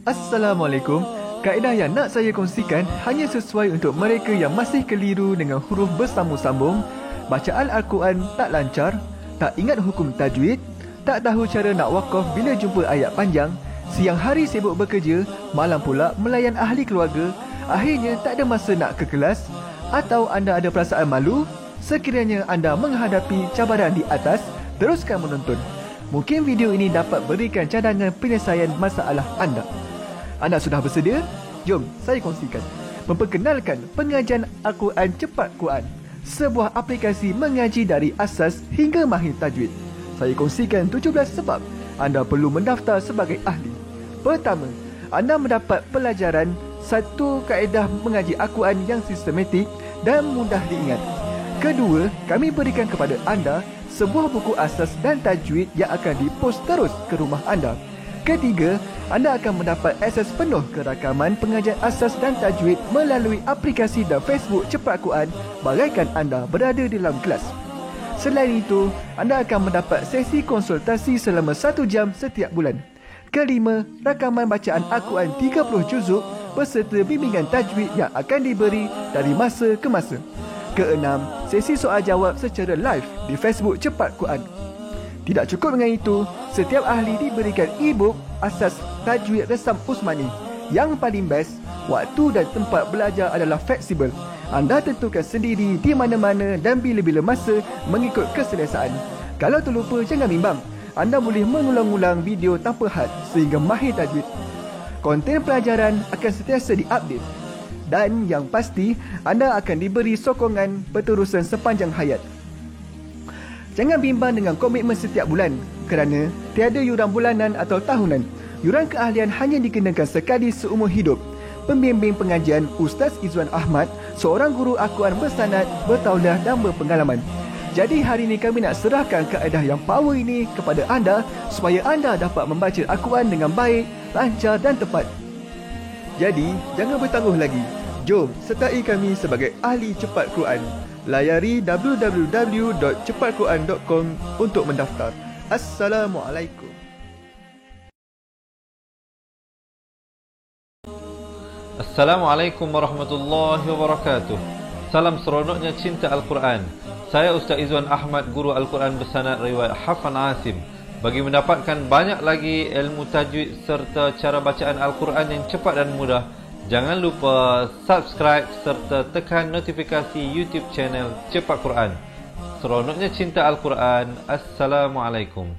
Assalamualaikum. Kaedah yang nak saya kongsikan hanya sesuai untuk mereka yang masih keliru dengan huruf bersambung-sambung, bacaan Al-Quran tak lancar, tak ingat hukum tajwid, tak tahu cara nak wakaf bila jumpa ayat panjang, siang hari sibuk bekerja, malam pula melayan ahli keluarga, akhirnya tak ada masa nak ke kelas, atau anda ada perasaan malu. Sekiranya anda menghadapi cabaran di atas, teruskan menonton. Mungkin video ini dapat berikan cadangan penyelesaian masalah anda. Anda sudah bersedia? Jom saya kongsikan. Memperkenalkan pengajian Al-Quran Cepat Quran, sebuah aplikasi mengaji dari asas hingga mahir tajwid. Saya kongsikan 17 sebab anda perlu mendaftar sebagai ahli. Pertama, anda mendapat pelajaran satu kaedah mengaji Al-Quran yang sistematik dan mudah diingat. Kedua, kami berikan kepada anda sebuah buku asas dan tajwid yang akan dipost terus ke rumah anda. Ketiga, anda akan mendapat akses penuh ke rakaman pengajian asas dan tajwid melalui aplikasi dan Facebook Cepat Quran bagaikan anda berada di dalam kelas. Selain itu, anda akan mendapat sesi konsultasi selama 1 jam setiap bulan. Kelima, rakaman bacaan Al-Quran 30 juzuk beserta bimbingan tajwid yang akan diberi dari masa ke masa. Keenam, sesi soal jawab secara live di Facebook Cepat Quran. Tidak cukup dengan itu, setiap ahli diberikan e-book asas tajwid resam Usmani. Yang paling best, waktu dan tempat belajar adalah fleksibel. Anda tentukan sendiri di mana-mana dan bila-bila masa mengikut keselesaan. Kalau terlupa, jangan bimbang. Anda boleh mengulang-ulang video tanpa had sehingga mahir tajwid. Konten pelajaran akan sentiasa diupdate. Dan yang pasti, anda akan diberi sokongan berterusan sepanjang hayat. Jangan bimbang dengan komitmen setiap bulan kerana tiada yuran bulanan atau tahunan. Yuran keahlian hanya dikenakan sekali seumur hidup. Pembimbing pengajian Ustaz Izwan Ahmad, seorang guru Al-Quran bersanad, bertauliah dan berpengalaman. Jadi hari ini kami nak serahkan kaedah yang power ini kepada anda supaya anda dapat membaca Al-Quran dengan baik, lancar dan tepat. Jadi, jangan bertangguh lagi. Jom sertai kami sebagai ahli cepat Quran. Layari www.cepatquran.com untuk mendaftar. Assalamualaikum. Assalamualaikum warahmatullahi wabarakatuh. Salam seronoknya cinta Al-Quran. Saya Ustaz Izwan Ahmad, guru Al-Quran bersanad riwayat Hafan Asim. Bagi mendapatkan banyak lagi ilmu tajwid serta cara bacaan Al-Quran yang cepat dan mudah, jangan lupa subscribe serta tekan notifikasi YouTube channel Cepat Quran. Seronoknya cinta Al-Quran. Assalamualaikum.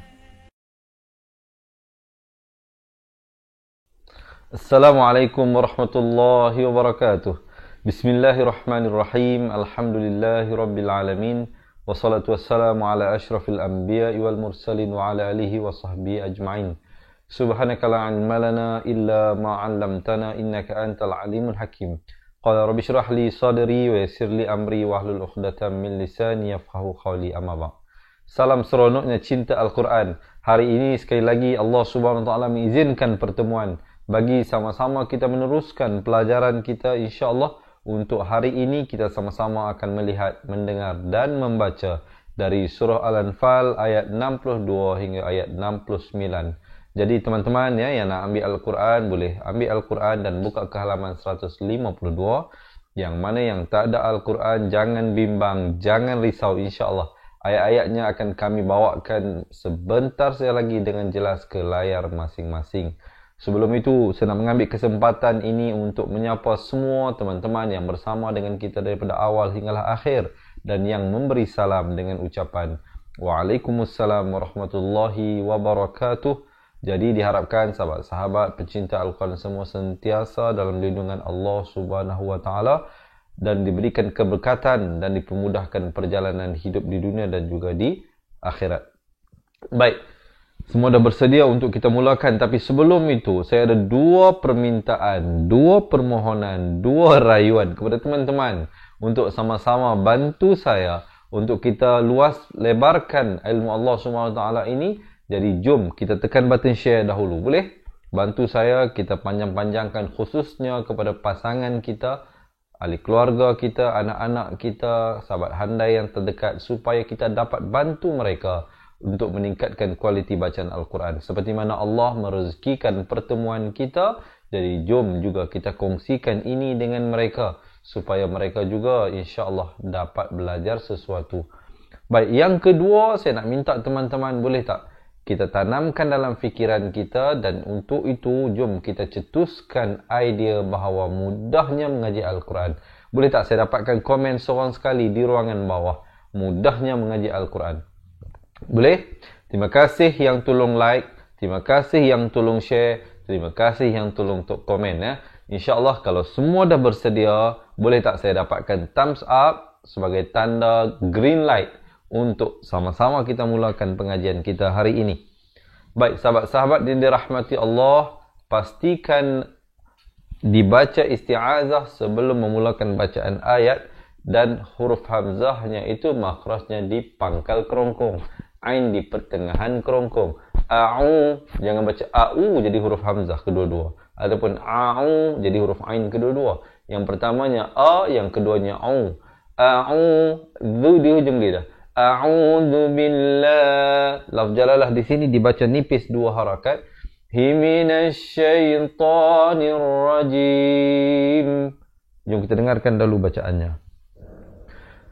Assalamualaikum warahmatullahi wabarakatuh. Bismillahirrahmanirrahim. Alhamdulillahirabbil alamin. Wassalatu wassalamu ala asyrafil anbiya'i wal mursalin wa ala alihi wa sahbihi ajma'in. Subhanaka la ilma lana illa ma 'allamtana innaka antal alimul hakim. Qala rabbi shrah li sadri wa yassir li amri wahlul 'uqdatam min lisani yafqahu qawli, amma ba'd. Salam seronoknya cinta Al-Quran. Hari ini sekali lagi Allah Subhanahu wa taala mengizinkan pertemuan bagi sama-sama kita meneruskan pelajaran kita insya-Allah. Untuk hari ini kita sama-sama akan melihat, mendengar dan membaca dari surah Al-Anfal ayat 62 hingga ayat 69. Jadi teman-teman ya yang nak ambil Al-Quran boleh ambil Al-Quran dan buka ke halaman 152. Yang mana yang tak ada Al-Quran jangan bimbang, jangan risau, insya-Allah. Ayat-ayatnya akan kami bawakan sebentar saja lagi dengan jelas ke layar masing-masing. Sebelum itu, saya nak mengambil kesempatan ini untuk menyapa semua teman-teman yang bersama dengan kita daripada awal hinggalah akhir dan yang memberi salam dengan ucapan Waalaikumsalam warahmatullahi wabarakatuh. Jadi diharapkan sahabat-sahabat pecinta Al-Quran semua sentiasa dalam lindungan Allah Subhanahu wa taala dan diberikan keberkatan dan dipermudahkan perjalanan hidup di dunia dan juga di akhirat. Baik. Semua dah bersedia untuk kita mulakan, tapi sebelum itu saya ada 2 permintaan, 2 permohonan, 2 rayuan kepada teman-teman untuk sama-sama bantu saya untuk kita luas lebarkan ilmu Allah SWT ini. Jadi jom kita tekan button share dahulu, boleh? Bantu saya kita panjang-panjangkan khususnya kepada pasangan kita, ahli keluarga kita, anak-anak kita, sahabat handai yang terdekat supaya kita dapat bantu mereka untuk meningkatkan kualiti bacaan Al-Quran. Seperti mana Allah merezekikan pertemuan kita, jadi jom juga kita kongsikan ini dengan mereka supaya mereka juga insya-Allah dapat belajar sesuatu. Baik, yang kedua saya nak minta teman-teman boleh tak kita tanamkan dalam fikiran kita, dan untuk itu jom kita cetuskan idea bahawa mudahnya mengaji Al-Quran. Boleh tak saya dapatkan komen seorang sekali di ruangan bawah, mudahnya mengaji Al-Quran? Boleh? Terima kasih yang tolong like, terima kasih yang tolong share, terima kasih yang tolong komen ya. InsyaAllah kalau semua dah bersedia, boleh tak saya dapatkan thumbs up sebagai tanda green light untuk sama-sama kita mulakan pengajian kita hari ini. Baik, sahabat-sahabat yang dirahmati Allah, pastikan dibaca isti'azah sebelum memulakan bacaan ayat, dan huruf hamzahnya itu makhrajnya di pangkal kerongkong, ain di pertengahan kerongkong. A'u, jangan baca a'u jadi huruf hamzah kedua-dua, ataupun a'u jadi huruf ain kedua-dua. Yang pertamanya a, yang keduanya au. A'u, dhu di hujung lidah. A'udzu billah. Lafz jalalah di sini dibaca nipis 2 harakat. Minasyaitonir rajim. Jom kita dengarkan dulu bacaannya.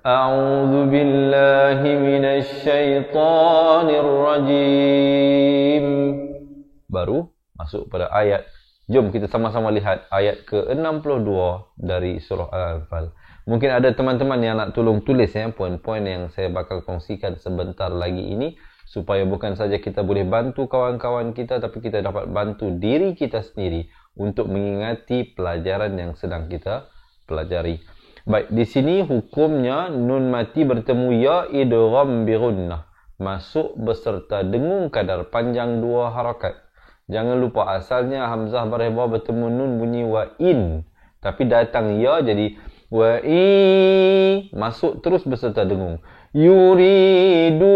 A'udzu billahi minasyaitonir rajim. Baru masuk pada ayat. Jom kita sama-sama lihat ayat ke-62 dari surah Al-Anfal. Mungkin ada teman-teman yang nak tolong tulis ya poin-poin yang saya bakal kongsikan sebentar lagi ini, supaya bukan saja kita boleh bantu kawan-kawan kita, tapi kita dapat bantu diri kita sendiri untuk mengingati pelajaran yang sedang kita pelajari. Baik, di sini hukumnya nun mati bertemu ya idgham bi gunnah, masuk beserta dengung kadar panjang 2 harakat. Jangan lupa asalnya hamzah baribah bertemu nun bunyi wa in, tapi datang ya jadi wa i, masuk terus beserta dengung. Yuridu,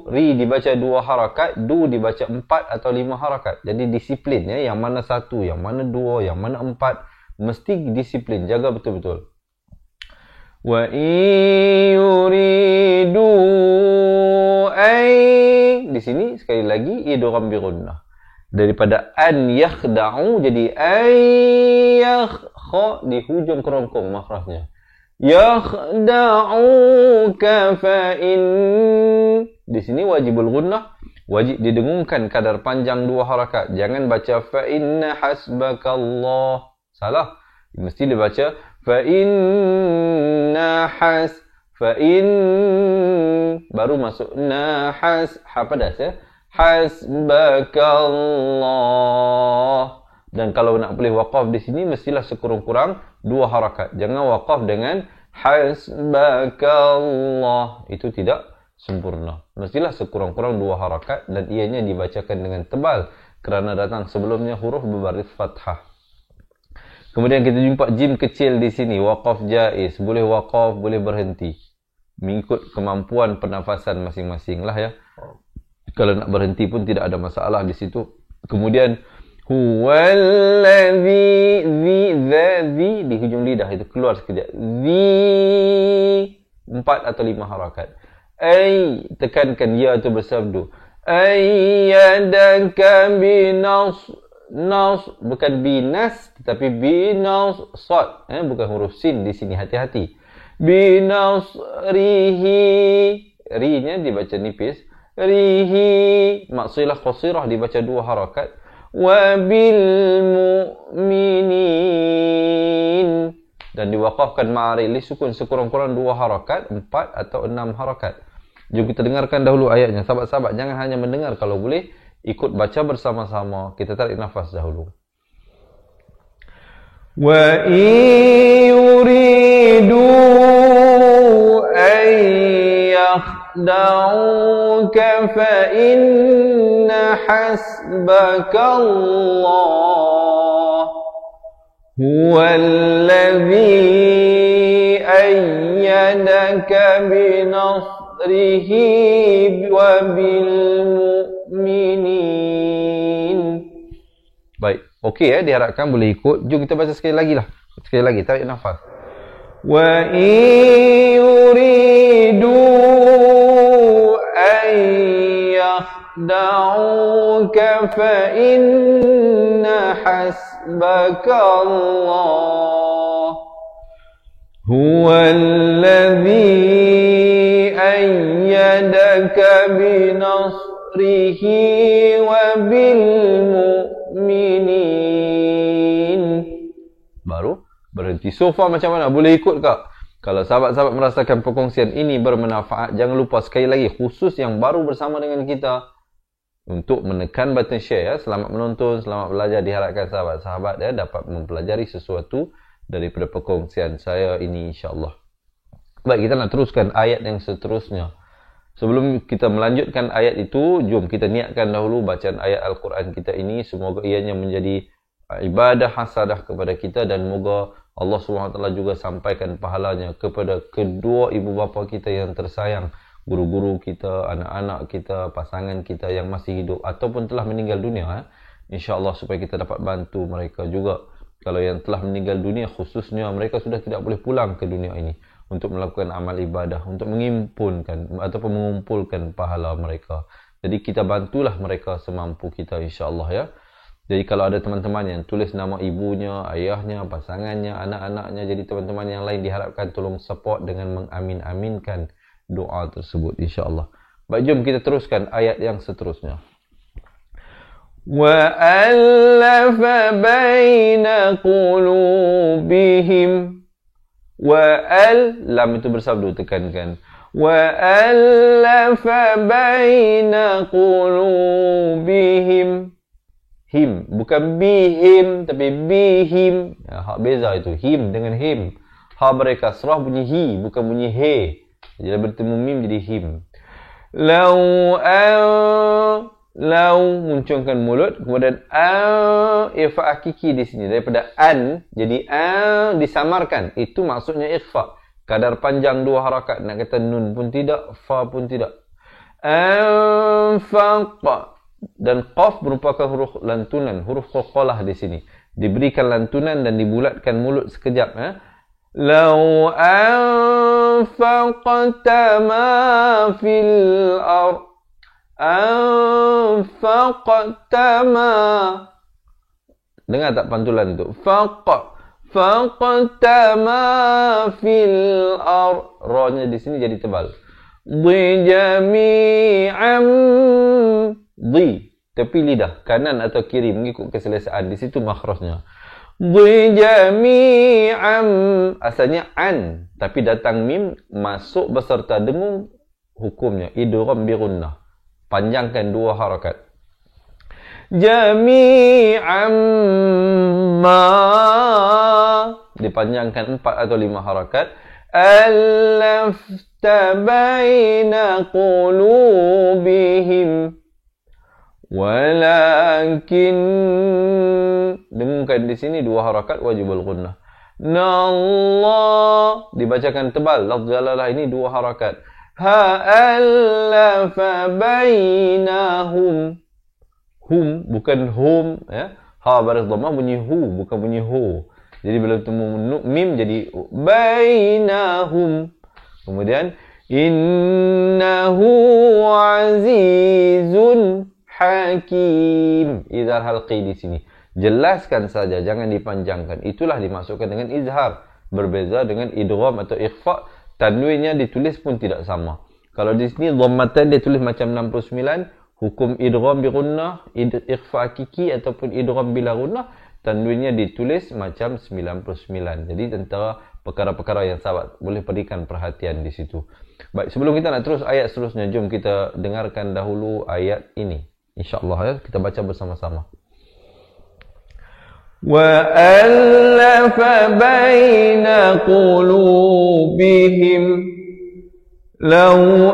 ri dibaca 2 harakat, du dibaca 4 atau 5 harakat. Jadi disiplin ya, yang mana 1, yang mana 2, yang mana 4. Mesti disiplin, jaga betul-betul. Wa yuridu ay, di sini sekali lagi idgham bi gunnah. Daripada an yakhda'u jadi ayyakh, kha di hujung kerongkong makhrajnya. Yakhda'uka fa in, di sini wajibul gunnah, wajib didengungkan kadar panjang 2 harakat. Jangan baca fa inna hasbakallah. Salah. Mesti dibaca fa inna has, fa in, baru masuk nahas, ha padas ya. Hasbakallah. Dan kalau nak boleh waqaf di sini mestilah sekurang-kurang 2 harakat. Jangan waqaf dengan hasbakallah. Itu tidak sempurna. Mestilah sekurang-kurang 2 harakat, dan ianya dibacakan dengan tebal kerana datang sebelumnya huruf berbaris fathah. Kemudian kita jumpa jim kecil di sini, waqaf jaiz, boleh waqaf, boleh berhenti. Mengikut kemampuan pernafasan masing-masing lah ya. Kalau nak berhenti pun tidak ada masalah di situ. Kemudian huwallazi, zi di hujung lidah itu keluar sekejap. Zi 4 atau 5 harakat. Ay, tekankan ya itu bersabdu. Ayyadaka binas, nas bukan binas tetapi binas sad, bukan huruf sin di sini, hati-hati. Binasrihi, ri-nya dibaca nipis. Rihi maksilah qasirah dibaca 2 harakat. Wa bil mu'minin, dan diwaqafkan ma'ari li sukun sekurang-kurang 2 harakat, 4 atau 6 harakat. Jom kita dengarkan dahulu ayatnya. Sahabat-sahabat jangan hanya mendengar, kalau boleh ikut baca bersama-sama. Kita tarik nafas dahulu. Wa yuridu yakhda'uka fa inna hasbakallah huwallazi ayyadaka binasrihi wa bil mu'minin. Baik, okey diharapkan boleh ikut. Jom kita baca sekali lagi lah. Sekali lagi, tarik nafas. Wa yuridu ay yakhda'uka fa inna hasbaka Allah huwallazi ayyadaka binasrihi wa bil mu'minin. Baru berhenti. So far macam mana? Boleh ikut kak? Kalau sahabat-sahabat merasakan perkongsian ini bermanfaat, jangan lupa sekali lagi, khusus yang baru bersama dengan kita, untuk menekan button share ya. Selamat menonton, selamat belajar. Diharapkan sahabat-sahabat ya dapat mempelajari sesuatu daripada perkongsian saya ini, insya-Allah. Baik, kita nak teruskan ayat yang seterusnya. Sebelum kita melanjutkan ayat itu, jom kita niatkan dahulu bacaan ayat Al-Quran kita ini. Semoga ianya menjadi ibadah hasanah kepada kita, dan moga Allah SWT juga sampaikan pahalanya kepada kedua ibu bapa kita yang tersayang, guru-guru kita, anak-anak kita, pasangan kita yang masih hidup ataupun telah meninggal dunia. InsyaAllah supaya kita dapat bantu mereka juga. Kalau yang telah meninggal dunia khususnya, mereka sudah tidak boleh pulang ke dunia ini untuk melakukan amal ibadah, untuk mengimpunkan ataupun mengumpulkan pahala mereka. Jadi kita bantulah mereka semampu kita, insyaAllah ya. Jadi kalau ada teman-teman yang tulis nama ibunya, ayahnya, pasangannya, anak-anaknya, jadi teman-teman yang lain diharapkan tolong support dengan mengamin-aminkan doa tersebut, insyaAllah. Baik, jom kita teruskan ayat yang seterusnya. Wa alafa baina qulubihim. Wa lam itu bersabdu, tekankan. Wa alafa baina qulubihim. Him, bukan bihim, tapi bihim. Hak beza itu, him dengan him. Ha mereka serah bunyi hi, bukan bunyi he. Jadi bertemu mim jadi him. Lau munculkan mulut, kemudian ikhfa hakiki di sini. Daripada an, jadi disamarkan. Itu maksudnya ikhfa. Kadar panjang dua harakat. Nak kata nun pun tidak, fa pun tidak. Anfaqa. Dan qaf merupakan huruf lantunan, huruf qalqalah di sini. Diberikan lantunan dan dibulatkan mulut sekejap. Lau anfaqta ma fil ard. Anfaqta ma. Dengar tak pantulan tu? Faqta ma fil ard. Ra-nya di sini jadi tebal. Di jami'am. Di, tepi lidah, kanan atau kiri mengikut keselesaan. Di situ makhrajnya. Di jami'am. Asalnya an, tapi datang mim, masuk beserta dengung, hukumnya idgham bi gunnah. Panjangkan dua harakat. Jami'am ma, dipanjangkan 4 atau 5 harakat. Alafta baina qulubihim. Walakin, dengungkan di sini 2 harakat wajibul gunnah. Nallah, dibacakan tebal. Lafz jalalah ini 2 harakat. Ha'alafa bainahum. Hum, bukan hum ya. Ha baris dhammah bunyi hu, bukan bunyi hu. Jadi bila bertemu mim jadi bainahum. Kemudian innahu azizun hakim. Izhar halqi di sini. Jelaskan saja, jangan dipanjangkan. Itulah dimasukkan dengan izhar. Berbeza dengan idgham atau ikhfa. Tanwinnya ditulis pun tidak sama. Kalau di sini dhammatan dia tulis macam 69, hukum idgham bi gunnah, ikhfa hakiki ataupun idgham bila gunnah, tanwinnya ditulis macam 99. Jadi antara perkara-perkara yang sahabat boleh berikan perhatian di situ. Baik, sebelum kita nak terus ayat seterusnya, jom kita dengarkan dahulu ayat ini. InsyaAllah ya, kita baca bersama-sama. Wa alafa baina qulubihim law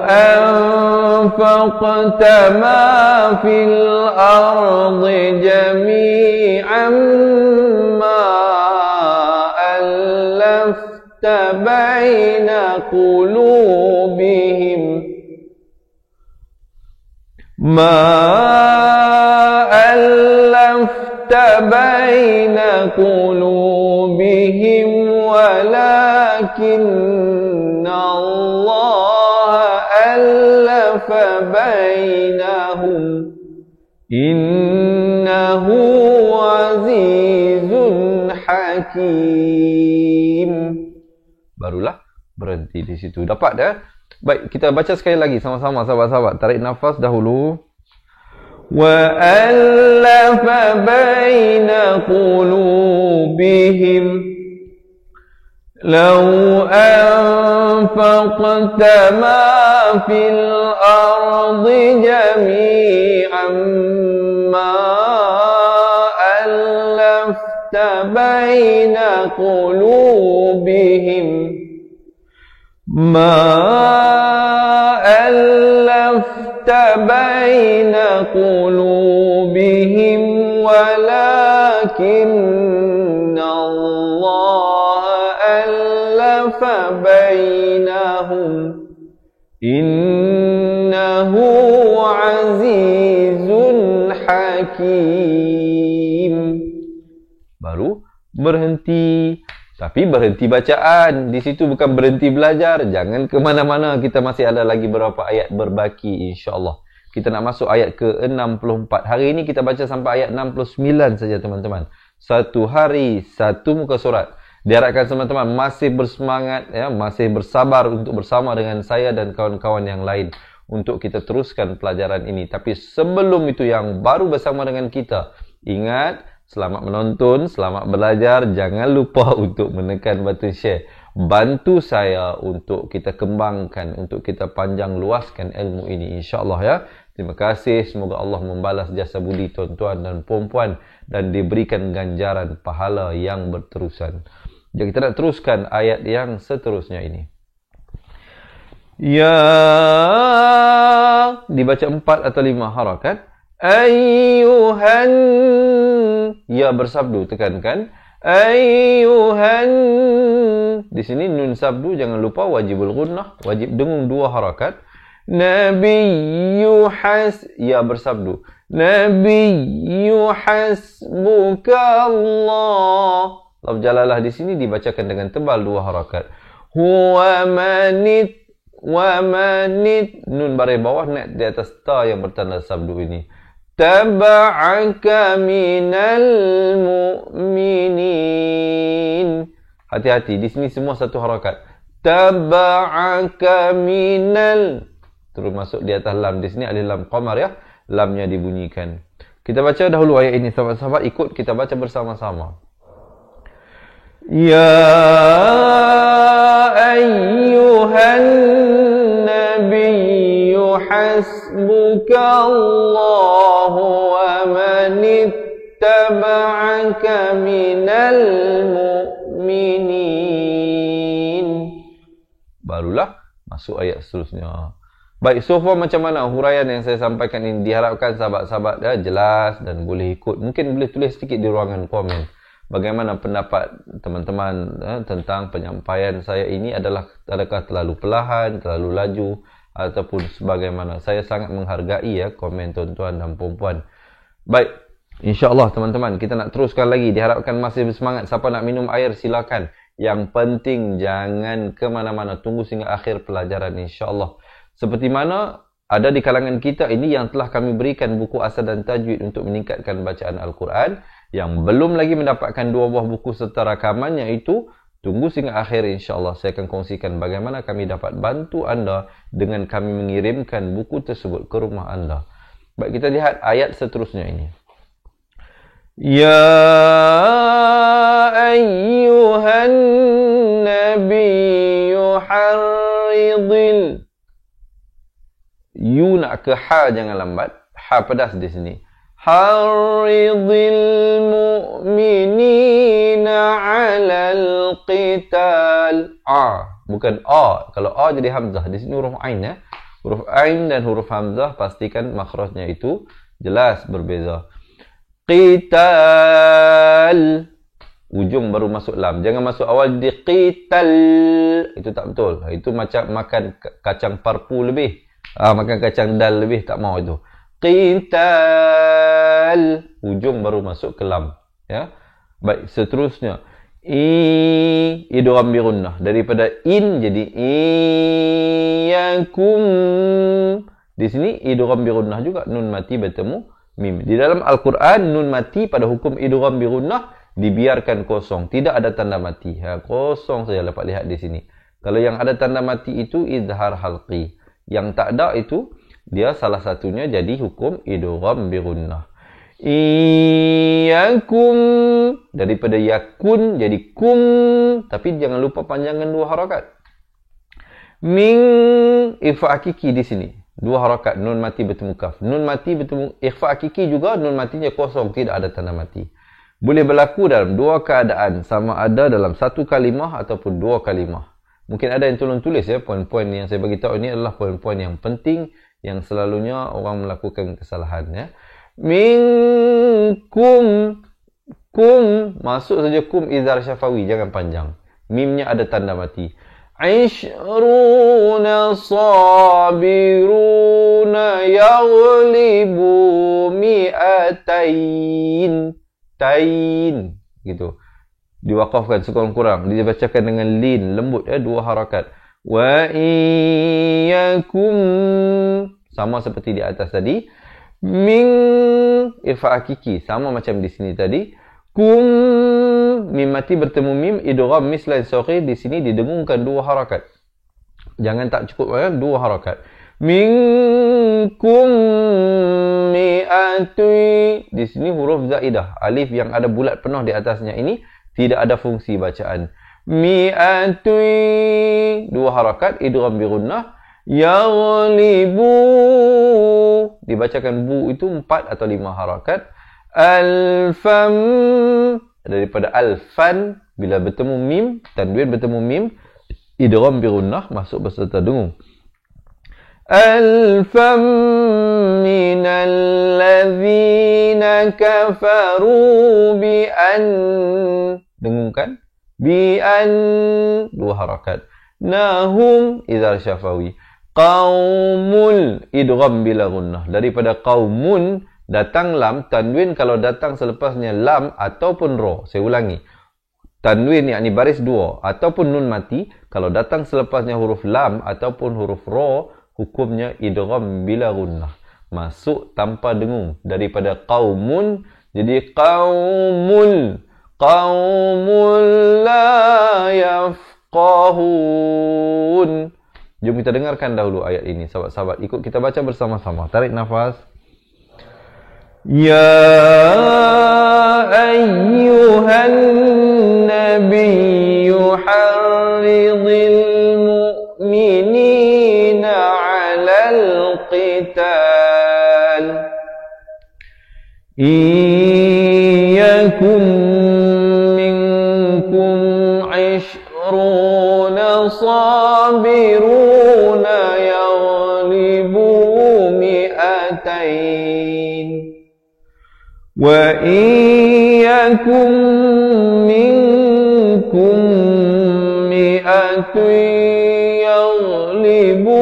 anfaqta ma fil ardi jami'an ma alafta baina qulubihim baina qulubihim walakinna Allah alafa bainahum Innahu azizun hakim. Barulah berhenti di situ. Dapat dah? Baik, kita baca sekali lagi sama-sama sahabat-sahabat. Tarik nafas dahulu. Wa alafa baina qulubihim law anfaqta ma fil ardi jami'an ma alafta baina qulubihim ما ألفت بين قلوبهم ولكن الله ألف بينهم إنه عزيز حكيم. Baru berhenti. Tapi berhenti bacaan. Di situ bukan berhenti belajar. Jangan ke mana-mana. Kita masih ada lagi beberapa ayat berbaki, insya-Allah. Kita nak masuk ayat ke-64. Hari ini kita baca sampai ayat 69 saja, teman-teman. Satu hari, satu muka surat. Diharapkan teman-teman masih bersemangat, ya, masih bersabar untuk bersama dengan saya dan kawan-kawan yang lain untuk kita teruskan pelajaran ini. Tapi sebelum itu, yang baru bersama dengan kita, ingat, selamat menonton, selamat belajar. Jangan lupa untuk menekan button share. Bantu saya untuk kita kembangkan, untuk kita panjang luaskan ilmu ini, insya-Allah, ya. Terima kasih. Semoga Allah membalas jasa budi tuan-tuan dan puan-puan dan diberikan ganjaran pahala yang berterusan. Jadi kita nak teruskan ayat yang seterusnya ini. Ya, dibaca 4 atau 5 harakat. Ayyuhan, ya bersabdu, tekankan ayyuhan. Di sini nun sabdu jangan lupa wajibul gunnah, wajib dengung 2 harakat. Nabiyyu ya bersabdu, Nabiyyu hasbuka Allah. Lafz jalalah di sini dibacakan dengan tebal 2 harakat. Huwa manit wa manit, nun baris bawah naik di atas ta yang bertanda sabdu ini. Taba'aka minal mu'minin. Hati-hati, di sini semua satu harakat. Taba'aka minal, terus masuk di atas lam. Di sini alif lam qamar, ya. Lamnya dibunyikan. Kita baca dahulu ayat ini, sahabat-sahabat, ikut kita baca bersama-sama. Ya ayyuhan nabiyyu hasbuka Allahu wa man ittaba'aka minal mu'minin. Barulah masuk ayat seterusnya. Baik, so far macam mana huraian yang saya sampaikan ini? Diharapkan sahabat-sahabat jelas dan boleh ikut. Mungkin boleh tulis sedikit di ruangan komen. Bagaimana pendapat teman-teman tentang penyampaian saya ini? Adakah terlalu perlahan, terlalu laju, ataupun sebagaimana? Saya sangat menghargai, ya, komen tuan-tuan dan puan-puan. Baik, insya-Allah teman-teman, kita nak teruskan lagi. Diharapkan masih bersemangat. Siapa nak minum air silakan. Yang penting jangan ke mana-mana. Tunggu sehingga akhir pelajaran, insya-Allah. Seperti mana ada di kalangan kita ini yang telah kami berikan buku asal dan tajwid untuk meningkatkan bacaan Al-Quran. Yang belum lagi mendapatkan 2 buah buku serta rakamannya itu, tunggu sehingga akhir, insya-Allah. Saya akan kongsikan bagaimana kami dapat bantu anda dengan kami mengirimkan buku tersebut ke rumah anda. Baik, kita lihat ayat seterusnya ini. Ya ayyuhan nabiyyu harridil. You nak ke ha, jangan lambat. Ha pedas di sini. Harridil mu'minina 'alal qital. Bukan a. Kalau a jadi hamzah. Di sini huruf ain, ya. Huruf ain dan huruf hamzah pastikan makhrajnya itu jelas berbeza. Qital, ujung baru masuk lam. Jangan masuk awal di qital. Itu tak betul. Itu macam makan kacang parpu lebih. Makan kacang dal lebih, tak mau itu. Qital, ujung baru masuk ke lam, ya. Baik, seterusnya idgham bi gunnah. Daripada in jadi iyakum. Di sini idgham bi gunnah juga, nun mati bertemu mim. Di dalam Al-Quran, nun mati pada hukum idgham bi gunnah dibiarkan kosong. Tidak ada tanda mati. Kosong saja dapat lihat di sini. Kalau yang ada tanda mati itu izhar halqi. Yang tak ada itu, dia salah satunya jadi hukum idgham bi gunnah. Iyakum, daripada yakun jadi kum, tapi jangan lupa panjangan 2 harakat. Min, ikhfa hakiki di sini 2 harakat, nun mati bertemu kaf. Nun mati bertemu ikhfa hakiki juga, nun matinya kosong, tidak ada tanda mati. Boleh berlaku dalam 2 keadaan, sama ada dalam 1 kalimah ataupun 2 kalimah. Mungkin ada yang tolong tulis ya, poin-poin yang saya bagi tahu ini adalah poin-poin yang penting yang selalunya orang melakukan kesalahan ya. Minkum, kum, masuk saja kum izhar syafawi, jangan panjang. Mimnya ada tanda mati. Ishruna sabiruna yaghlibu mi'atain. Tain, gitu. Diwakafkan sekurang-kurang, dibacakan dengan lin, lembut ya, 2 harakat. Wa iyyakum, sama seperti di atas tadi. Min, ifa hakiki, sama macam di sini tadi. Kum, mim mati bertemu mim, idgham mislan saghir, di sini didengungkan 2 harakat. Jangan tak cukup ya, 2 harakat. Minkum mi'atui, di sini huruf zaidah, alif yang ada bulat penuh di atasnya ini tidak ada fungsi bacaan. Mi'atui, 2 harakat, idgham bi gunnah. Yaghlibu, dibacakan bu itu 4 atau 5 harakat. Alfam, daripada alfan, bila bertemu mim, tanwin bertemu mim, idgham bi gunnah, masuk beserta dengung. Alfam minal ladzina kafaru bi an, dengungkan, bi an, 2 harakat. Nahum izhar syafawi. Qaumul, idgham bila gunnah. Daripada qaumun datang lam, tanwin kalau datang selepasnya lam ataupun ro. Saya ulangi. Tanwin yakni baris 2 ataupun nun mati kalau datang selepasnya huruf lam ataupun huruf ro, hukumnya idgham bila gunnah. Masuk tanpa dengung. Daripada qaumun jadi qaumul. Qaumul la yafqahun. Jom kita dengarkan dahulu ayat ini, sahabat-sahabat. Ikut kita baca bersama-sama. Tarik nafas. Ya ayyuhan nabiyyu harridil mu'minina 'alal qital. Iyakum minkum 'ishruna sabiruna yaghlibu mi'atain. Wa iyyakum minkum mi'atun yaghlibu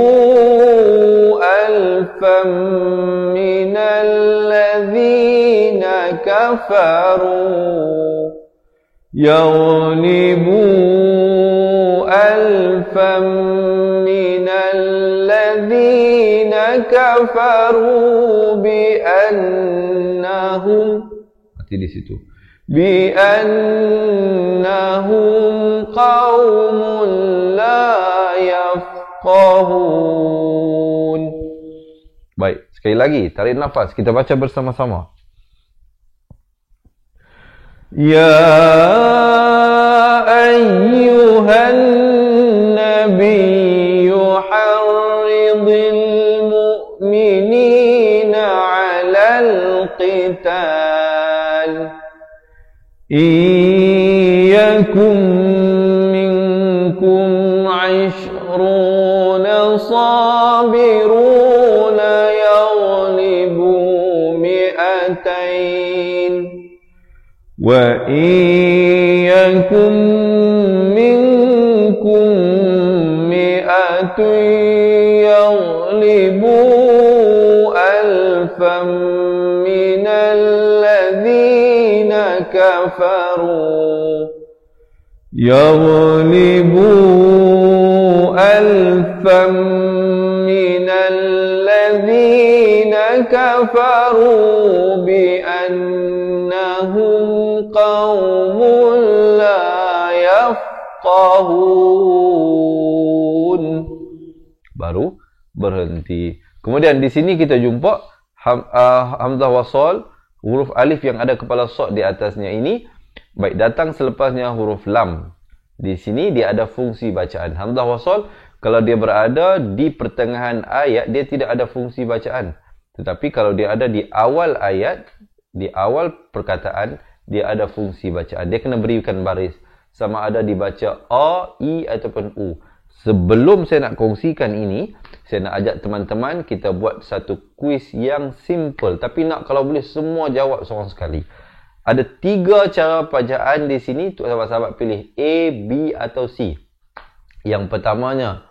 alfam minal ladzina kafaru. Yaghlibu alfam minal ladzina kafaru bi annahum, mati di situ, bi annahum qaumun la yafqahun. Baik, sekali lagi tarik nafas, kita baca bersama-sama. Ya ayyuhan nabiyyu harridil mu'minina 'alal qital. Iyakum minkum 'ishruna sabiruna yaghlibu mi'atain. Wa iyyakum minkum mi'atun yaghlibu alfam minal ladzina kafaru. Yaghlibu alfam minal ladzina كفروا بأنهم قوم لا يفقهون. Baru berhenti. Kemudian di sini kita jumpa hamzah wasal, huruf alif yang ada kepala sad di atasnya ini baik datang selepasnya huruf lam. Di sini dia ada fungsi bacaan. Hamzah wasal kalau dia berada di pertengahan ayat, dia tidak ada fungsi bacaan. Tetapi kalau dia ada di awal ayat, di awal perkataan, dia ada fungsi bacaan. Dia kena berikan baris. Sama ada dibaca A, I ataupun U. Sebelum saya nak kongsikan ini, saya nak ajak teman-teman kita buat satu kuis yang simple. Tapi nak kalau boleh semua jawab seorang sekali. Ada 3 cara bacaan di sini. Sahabat-sahabat pilih A, B atau C. Yang pertamanya,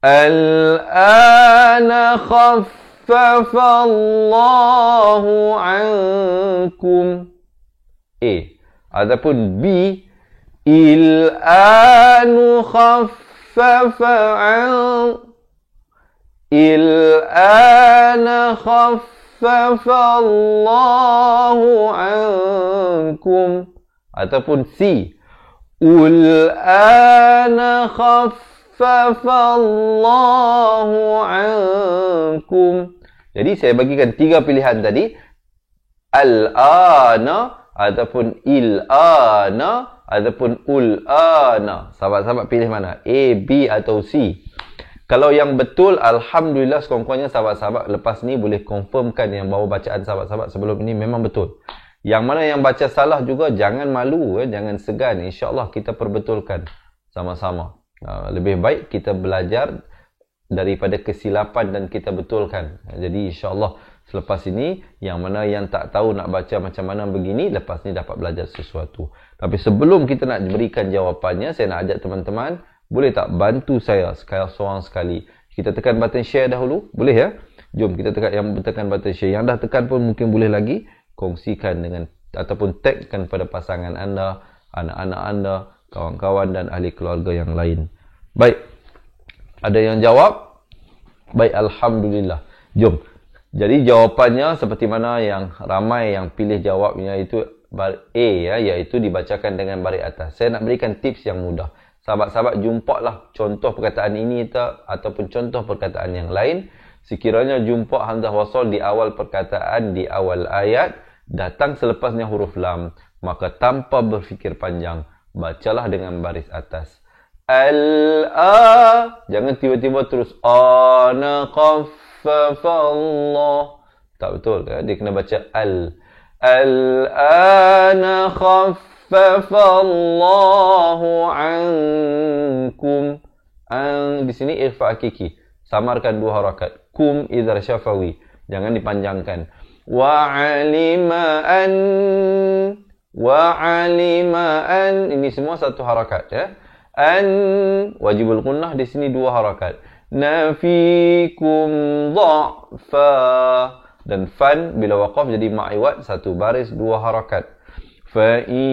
Al-ana khaffafa Allahu ankum. A. Ataupun B. Il-anu khaffafa ankum. Il-ana khaffafa Allahu ankum. Ataupun C. Ul-ana khaffafa Allahu ankum. Jadi saya bagikan 3 pilihan tadi. Al-ana ataupun il-ana ataupun ul-ana. Sahabat-sahabat pilih mana? A, B atau C? Kalau yang betul, alhamdulillah sekurang-kurangnya sahabat-sahabat lepas ni boleh confirmkan yang bahawa bacaan sahabat-sahabat sebelum ini memang betul. Yang mana yang baca salah juga jangan malu, jangan segan. InsyaAllah kita perbetulkan sama-sama. Lebih baik kita belajar daripada kesilapan dan kita betulkan. Jadi insyaAllah selepas ini, yang mana yang tak tahu nak baca macam mana begini, lepas ni dapat belajar sesuatu. Tapi sebelum kita nak berikan jawapannya, saya nak ajak teman-teman, boleh tak bantu saya seorang sekali. Kita tekan button share dahulu, boleh ya? Jom kita tekan button share. Yang dah tekan pun mungkin boleh lagi. Kongsikan dengan ataupun tagkan pada pasangan anda, anak-anak anda, kawan-kawan dan ahli keluarga yang lain. Baik. Ada yang jawab? Baik, alhamdulillah. Jom. Jadi jawapannya seperti mana yang ramai yang pilih jawabnya itu A ya, iaitu dibacakan dengan baris atas. Saya nak berikan tips yang mudah. Sahabat-sahabat jumpalah contoh perkataan ini ataupun contoh perkataan yang lain. Sekiranya jumpa hamzah wasal di awal perkataan, di awal ayat, datang selepasnya huruf lam, maka tanpa berfikir panjang, bacalah dengan baris atas. Al-a, jangan tiba-tiba terus ana khaffafa Allah. Tak betul kan? Dia kena baca al. Al-ana khaffafa Allahu ankum. Di sini irfa hakiki. Samarkan 2 harakat. Kum idhar syafawi. Jangan dipanjangkan. Wa'alima an. Ini semua 1 harakat ya. An wajibul gunnah di sini 2 harakat. Nafikum dha'fa. Dan fan bila waqaf jadi ma'iwat 1 baris 2 harakat. Fa'i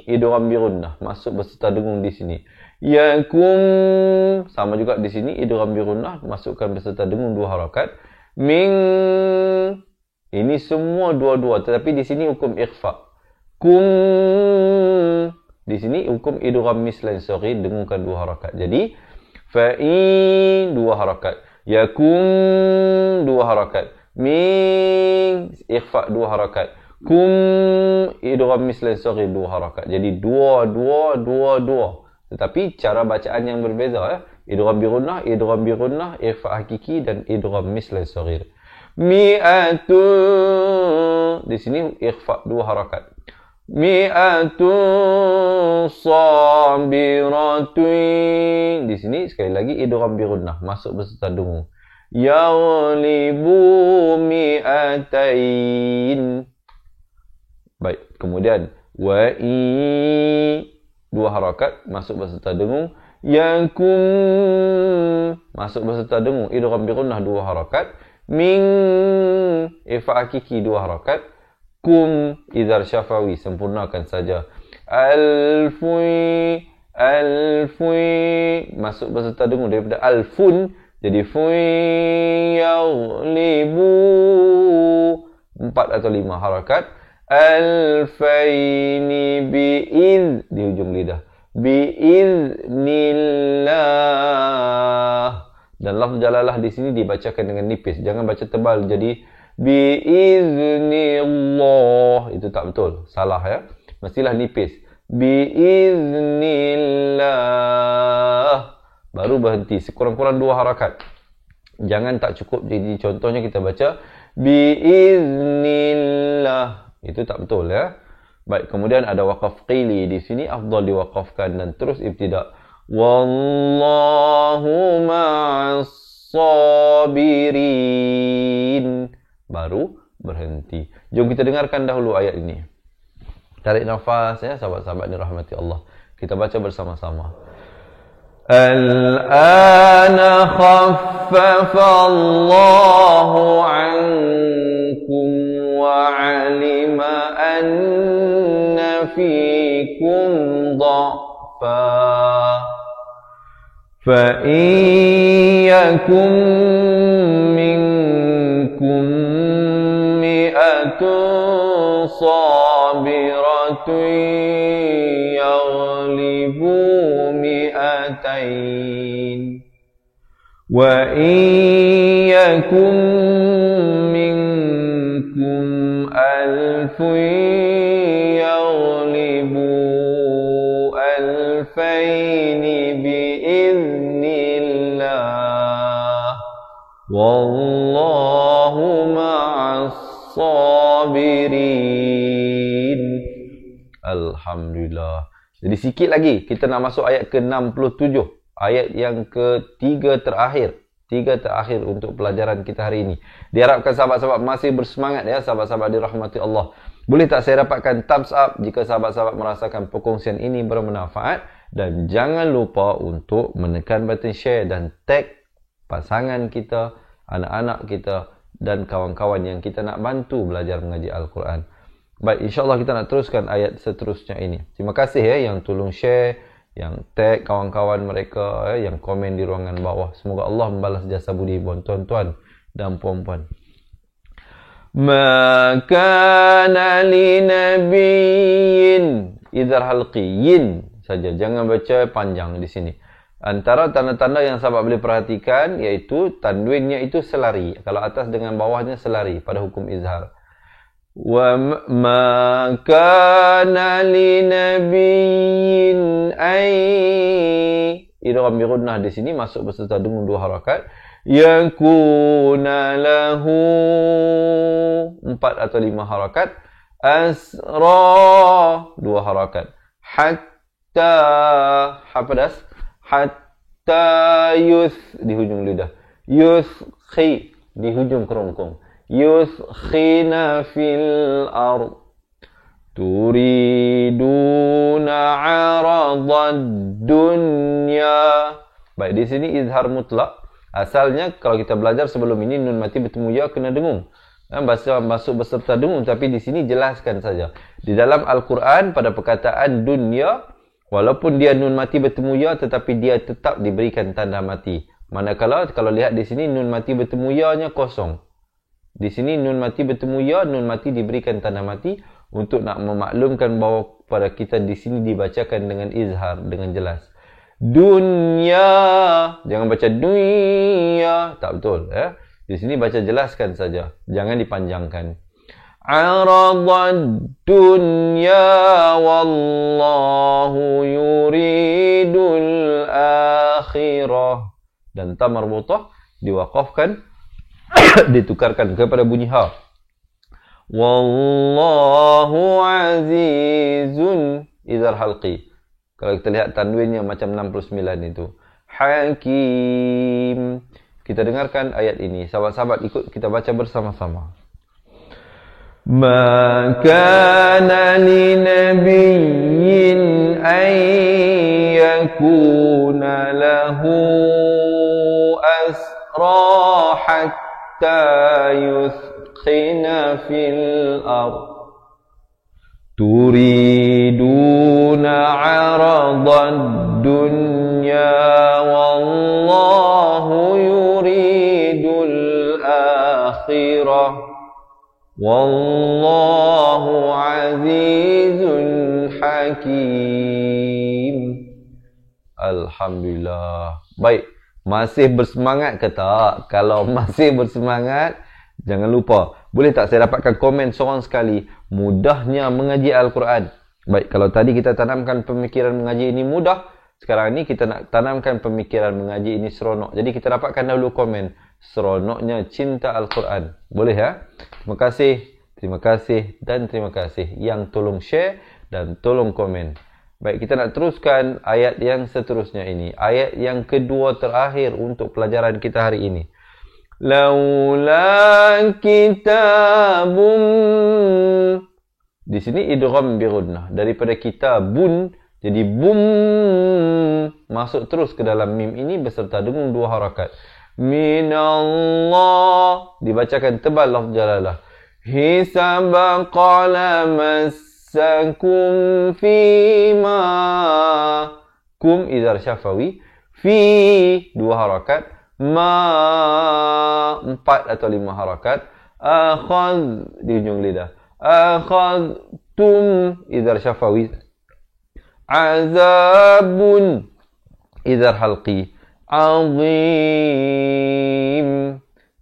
idgham bi gunnah, masuk beserta dengung di sini. Yakum sama juga di sini idgham bi gunnah, masukkan beserta dengung 2 harakat. Min ini semua 2-2, tetapi di sini hukum ikhfa. Kum di sini hukum idgham mislan saghir, dengungkan 2 harakat. Jadi fa'i 2 harakat, yakum 2 harakat, min ikhfa 2 harakat, kum idgham mislan saghir 2 harakat. Jadi 2-2-2-2. Tetapi cara bacaan yang berbeza ya. Idgham bi gunnah, ikhfa hakiki dan idgham mislan saghir. Mi'atun di sini ikhfa 2 harakat. Mi'atun sabiratun. Di sini sekali lagi idgham bi gunnah, masuk beserta dengung. Yaghlibu mi'atain. Baik, kemudian wa'i 2 harakat, masuk beserta dengung. Yakum masuk beserta dengung, idgham bi gunnah 2 harakat. Min ifa hakiki 2 harakat. Kum idhar syafawi, sempurnakan saja. Alfui masuk beserta dengung daripada alfun Jadi yaghlibu 4 atau 5 harakat. Alfaini bi'idh di hujung lidah. Bi'iznillah. Dan lafz jalalah di sini dibacakan dengan nipis. Jangan baca tebal. Jadi bi'iznillah. Itu tak betul. Salah ya. Mestilah nipis. Bi'iznillah. Baru berhenti. Sekurang-kurang 2 harakat. Jangan tak cukup. Jadi contohnya kita baca bi'iznillah. Itu tak betul ya. Baik, kemudian ada waqaf qili di sini afdal diwaqafkan dan terus ibtida. Wallahu ma'as sabirin. Baru berhenti. Jom kita dengarkan dahulu ayat ini. Tarik nafas ya sahabat-sahabat dirahmati Allah. Kita baca bersama-sama. Al-ana khaffafa Allahu 'ankum wa 'alima anna fikum dha'fa fa in yakum minkum mi'atun sabiratun yaghlibu mi'atain wa in yakum minkum alfun yaghlibu alfaini bi'iznillah wallahu ma'as sabirin. Alhamdulillah. Jadi sikit lagi kita nak masuk ayat ke-67. Ayat yang ketiga terakhir. 3 terakhir untuk pelajaran kita hari ini. Diharapkan sahabat-sahabat masih bersemangat ya, sahabat-sahabat dirahmati Allah. Boleh tak saya dapatkan thumbs up jika sahabat-sahabat merasakan perkongsian ini bermanfaat, dan jangan lupa untuk menekan button share dan tag pasangan kita, anak-anak kita dan kawan-kawan yang kita nak bantu belajar mengaji Al-Quran. Baik, insyaAllah kita nak teruskan ayat seterusnya ini. Terima kasih ya yang tolong share, yang tag kawan-kawan mereka, yang komen di ruangan bawah. Semoga Allah membalas jasa budi buat tuan-tuan dan puan-puan. Ma kana li nabiyyin idzar halqiyin saja, jangan baca panjang di sini. Antara tanda-tanda yang sahabat boleh perhatikan iaitu tanwinnya itu selari. Kalau atas dengan bawahnya selari pada hukum izhar. Wa ma kana li nabiyyin ay idgham bi gunnah di sini masuk beserta dengan 2 harakat. Yakuna lahu 4 atau 5 harakat. Asra 2 harakat. Hatta hapadas hatta yuth di hujung lidah. Yuthkhi di hujung kerongkong. Yuthkhina fil ard turiduna 'aradad dunya. Baik, di sini izhar mutlak. Asalnya kalau kita belajar sebelum ini nun mati bertemu ya kena dengung. Bahasa masuk beserta dengung, tapi di sini jelaskan saja. Di dalam Al-Quran pada perkataan dunya, walaupun dia nun mati bertemu ya, tetapi dia tetap diberikan tanda mati. Manakala kalau lihat di sini nun mati bertemu ya-nya kosong. Di sini nun mati bertemu ya, nun mati diberikan tanda mati untuk nak memaklumkan bahawa pada kita di sini dibacakan dengan izhar, dengan jelas. Dunya, jangan baca dunya, tak betul ya. Di sini baca jelaskan saja, jangan dipanjangkan. Aradad dunya wallahu yuridul akhirah. Dan ta marbutah diwaqafkan ditukarkan kepada bunyi ha. Wallahu azizun idzal halqi. Kalau kita lihat tanwinnya macam 69 itu. Hakim. Kita dengarkan ayat ini. Sahabat-sahabat ikut kita baca bersama-sama. Ma kana li nabiyyin an yakuna lahu asra hatta yuthkhina fil ard. Turiduna 'aradad dunya wallahu كثيرا والله عزيز حكيم. Alhamdulillah. Baik, masih bersemangat ke tak? Kalau masih bersemangat, jangan lupa, boleh tak saya dapatkan komen seorang sekali, mudahnya mengaji Al-Quran. Baik, kalau tadi kita tanamkan pemikiran mengaji ini mudah, sekarang ni kita nak tanamkan pemikiran mengaji ini seronok. Jadi kita dapatkan dahulu komen, seronoknya cinta Al-Quran. Boleh ya? Terima kasih dan terima kasih yang tolong share dan tolong komen. Baik, kita nak teruskan ayat yang seterusnya ini. Ayat yang kedua terakhir untuk pelajaran kita hari ini. Laula kitabun. Di sini idgham bi ghunnah. Daripada kitabun jadi bum, masuk terus ke dalam mim ini beserta dengung 2 harakat. Minallah, dibacakan tebal lafz jalalah. Hisaba qala massakum fima. Kum izhar syafawi. Fi 2 harakat. Ma 4 atau 5 harakat. Akhadh di ujung lidah. Akhadtum izhar syafawi. Azabun izhar halqi. Azim.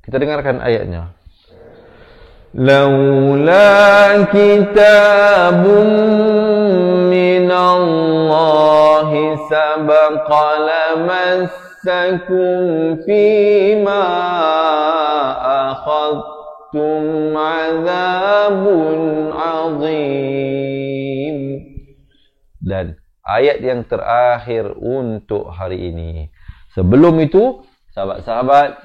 Kita dengarkan ayatnya. Laula kitabun minallahi sabaqa lamassakum fima akhadtum azabun azim. Dan ayat yang terakhir untuk hari ini. Sebelum itu, sahabat-sahabat,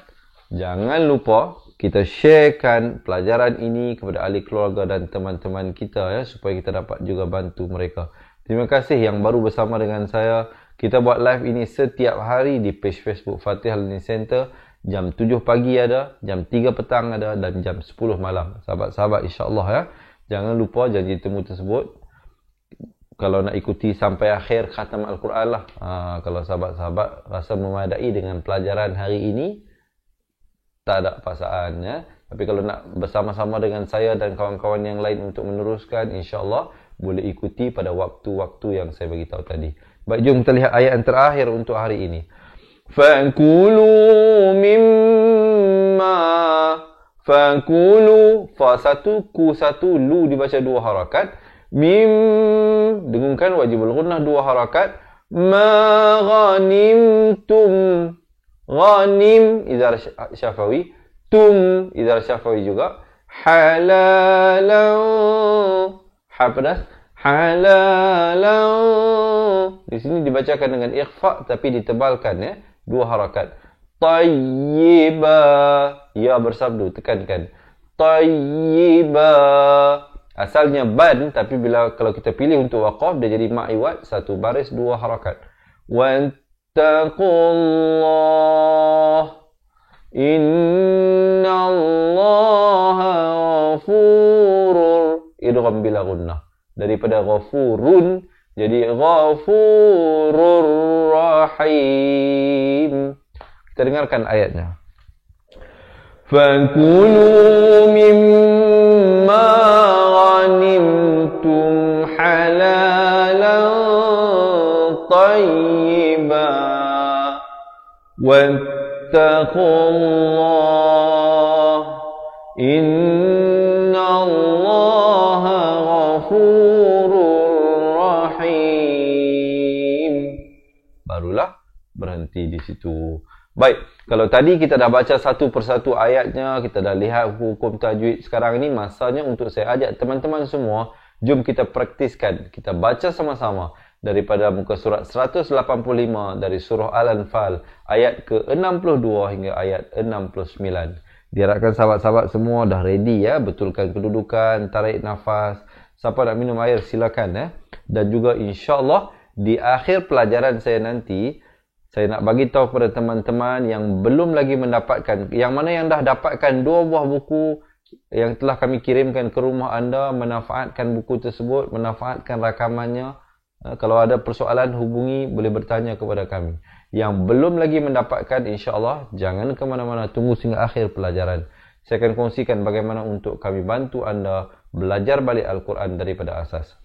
jangan lupa kita sharekan pelajaran ini kepada ahli keluarga dan teman-teman kita ya, supaya kita dapat juga bantu mereka. Terima kasih yang baru bersama dengan saya. Kita buat live ini setiap hari di page Facebook Fatihah Learning Center. Jam 7 pagi ada, jam 3 petang ada dan jam 10 malam. Sahabat-sahabat, insya-Allah ya. Jangan lupa janji temu tersebut. Kalau nak ikuti sampai akhir khatam Al-Quran lah. Kalau sahabat-sahabat rasa memadai dengan pelajaran hari ini, tak ada paksaan ya. Tapi kalau nak bersama-sama dengan saya dan kawan-kawan yang lain untuk meneruskan, insya-Allah boleh ikuti pada waktu-waktu yang saya bagi tahu tadi. Baik, jom kita lihat ayat yang terakhir untuk hari ini. Fakulu mimma. Fakulu, fa satu, ku satu, lu dibaca 2 harakat. Mim, dengungkan wajibul ghunnah 2 harakat. Ma ghanimtum. Ghanim izhar syafawi, tum izhar syafawi juga. Halalau, ha pedas, halalau. Di sini dibacakan dengan ikhfa tapi ditebalkan ya, 2 harakat. Tayyiba, ya bersabdu, tekankan. Tayyiba. Asalnya ban, tapi kalau kita pilih untuk waqaf dia jadi ma'iwat, 1 baris 2 harakat. Wattaqullah innallaha ghafurur. Idgham bila gunnah. Daripada ghafurun jadi ghafurur rahim. Kita dengarkan ayatnya. Fakulu mimma ghanimtum halalan tayyiba wattaqullah innallaha ghafurur rahim. Barulah berhenti di situ. Baik, kalau tadi kita dah baca satu persatu ayatnya, kita dah lihat hukum tajwid, sekarang ini masanya untuk saya ajak teman-teman semua, jom kita praktiskan. Kita baca sama-sama daripada muka surat 185 dari surah Al-Anfal, ayat ke-62 hingga ayat 69. Diharapkan sahabat-sahabat semua dah ready ya, betulkan kedudukan, tarik nafas. Siapa nak minum air silakan ya. Dan juga insya-Allah di akhir pelajaran saya nanti, saya nak bagi tahu kepada teman-teman yang belum lagi mendapatkan, yang mana yang dah dapatkan 2 buah buku yang telah kami kirimkan ke rumah anda, manfaatkan buku tersebut, manfaatkan rakamannya. Kalau ada persoalan hubungi, boleh bertanya kepada kami. Yang belum lagi mendapatkan, insya-Allah jangan ke mana-mana, tunggu sehingga akhir pelajaran. saya akan kongsikan bagaimana untuk kami bantu anda belajar balik Al-Quran daripada asas.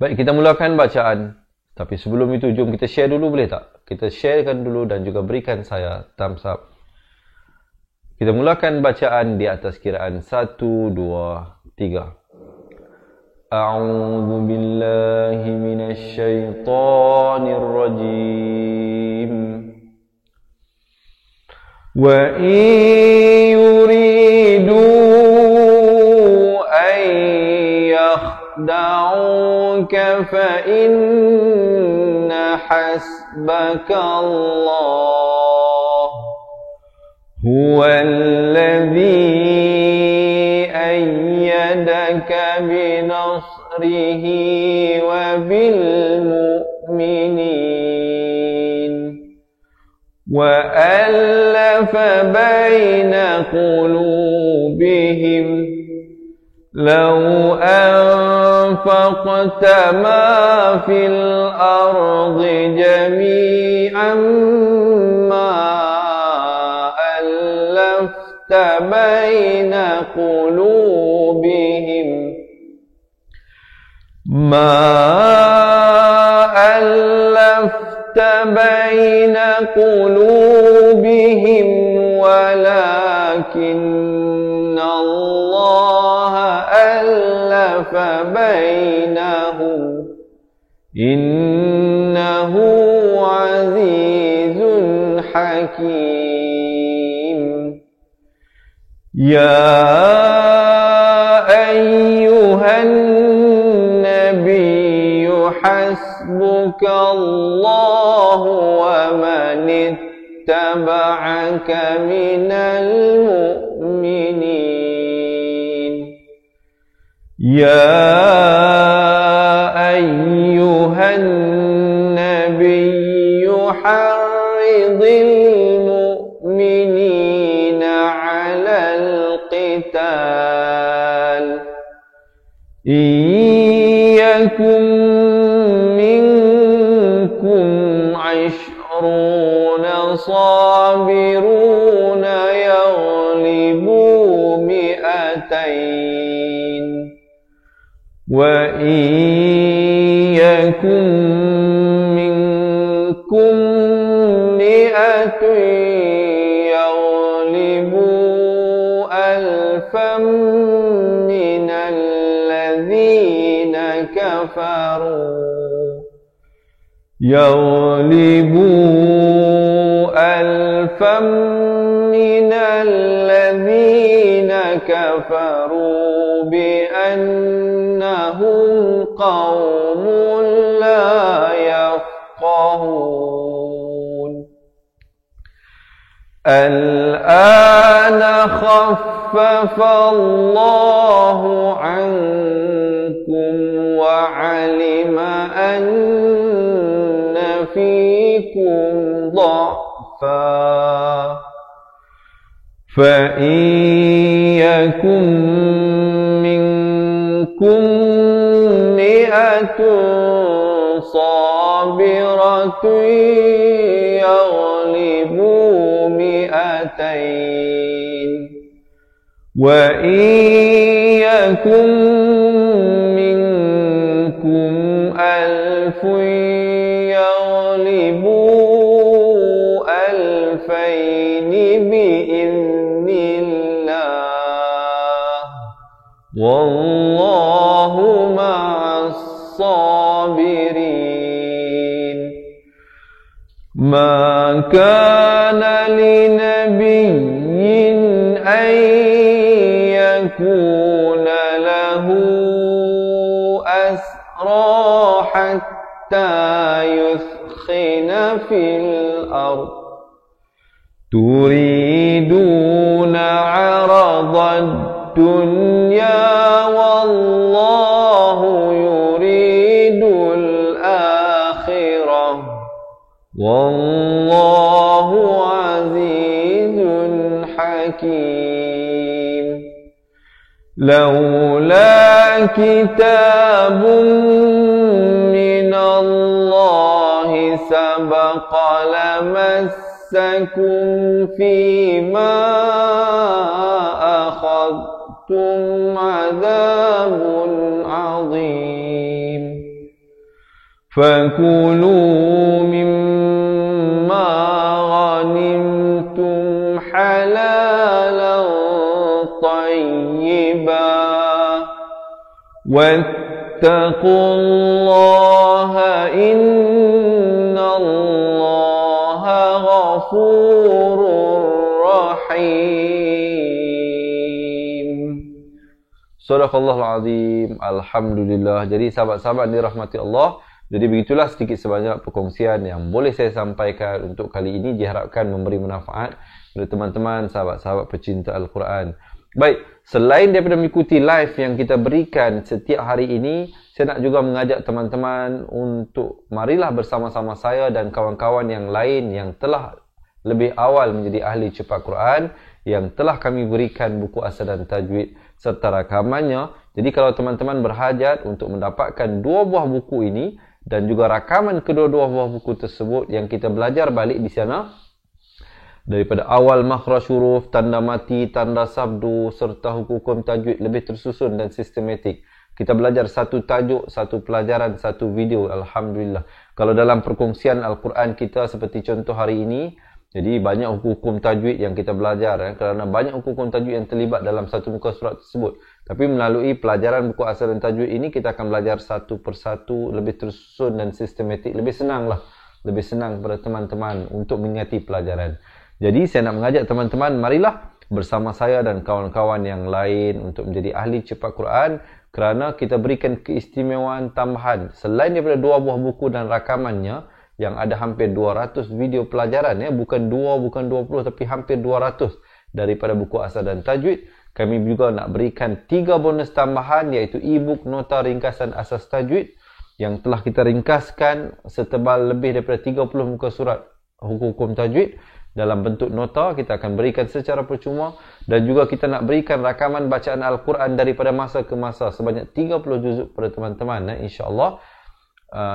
Baik, kita mulakan bacaan. Tapi sebelum itu, jom kita share dulu, boleh tak? Kita sharekan dulu dan juga berikan saya thumbs up. Kita mulakan bacaan di atas kiraan 1, 2, 3. A'udzu billahi minasy syaithanir rajim. Wa in yuridu an yakhda'uka fa inna hasbaka Allah huwa alladhi ayyadaka binasrihi wa bil mu'minin wa alafa baina qulubihim law anfaqta ma fil ardi jami'an ma بين قلوبهم ما ألفت بين قلوبهم ولكن الله ألف بينهم إنه عزيز حكيم يا أيها النبي حسبك الله ومن اتبعك من المؤمنين يا أيها النبي حرض المؤمنين على القتال إن يكن منكم 20 صابرون يغلبوا 200 وإن يكن منكم 100 من الذين كفروا يغلبوا ألفا من الذين كفروا بأنهم قوم لا يفقهون الآن خفف الله عنكم وعلم أن فيكم ضعفا فإن يكن منكم 100 صابرة يغلبوا 200 وإن يكن منكم 1000 يغلبوا 2000 بإذن الله والله مع الصابرين ما كان لنبي أن يكون له أسرى حتى يثخن في الأرض تريدون عرض الدنيا والله يريد الآخرة والله عزيز حكيم لولا كتاب من الله سبق لمسكم فيما عذاب عظيم فكلوا مما غنمتم حلالا طيبا واتقوا الله إن الله غفور رحيم. Sadaqallahul Azim. Alhamdulillah. Jadi sahabat-sahabat dirahmati Allah, jadi begitulah sedikit sebanyak perkongsian yang boleh saya sampaikan untuk kali ini, diharapkan memberi manfaat kepada teman-teman sahabat-sahabat pecinta Al-Quran. Baik, selain daripada mengikuti live yang kita berikan setiap hari ini, saya nak juga mengajak teman-teman untuk marilah bersama-sama saya dan kawan-kawan yang lain yang telah lebih awal menjadi ahli cepat Quran, yang telah kami berikan buku asal dan tajwid serta rakamannya. Jadi kalau teman-teman berhajat untuk mendapatkan dua buah buku ini dan juga rakaman kedua-dua buah buku tersebut yang kita belajar balik di sana, daripada awal makhraj huruf, tanda mati, tanda sabdu serta hukum tajwid lebih tersusun dan sistematik. Kita belajar satu tajuk, satu pelajaran, satu video. Alhamdulillah. Kalau dalam perkongsian Al-Quran kita seperti contoh hari ini, jadi banyak hukum tajwid yang kita belajar, kerana banyak hukum tajwid yang terlibat dalam satu muka surat tersebut. Tapi melalui pelajaran buku asal dan tajwid ini, kita akan belajar satu persatu, lebih tersusun dan sistematik. Lebih senang lah. Lebih senang kepada teman-teman untuk mengingati pelajaran. Jadi saya nak mengajak teman-teman, marilah bersama saya dan kawan-kawan yang lain untuk menjadi ahli cepat Quran, kerana kita berikan keistimewaan tambahan. Selain daripada dua buah buku dan rakamannya, yang ada hampir 200 video pelajaran, bukan 2, bukan 20, tapi hampir 200 daripada buku asal dan tajwid. Kami juga nak berikan 3 bonus tambahan, iaitu e-book nota ringkasan asas tajwid yang telah kita ringkaskan setebal lebih daripada 30 muka surat hukum tajwid dalam bentuk nota. Kita akan berikan secara percuma, dan juga kita nak berikan rakaman bacaan Al-Quran daripada masa ke masa sebanyak 30 juzuk pada teman-teman, insya-Allah.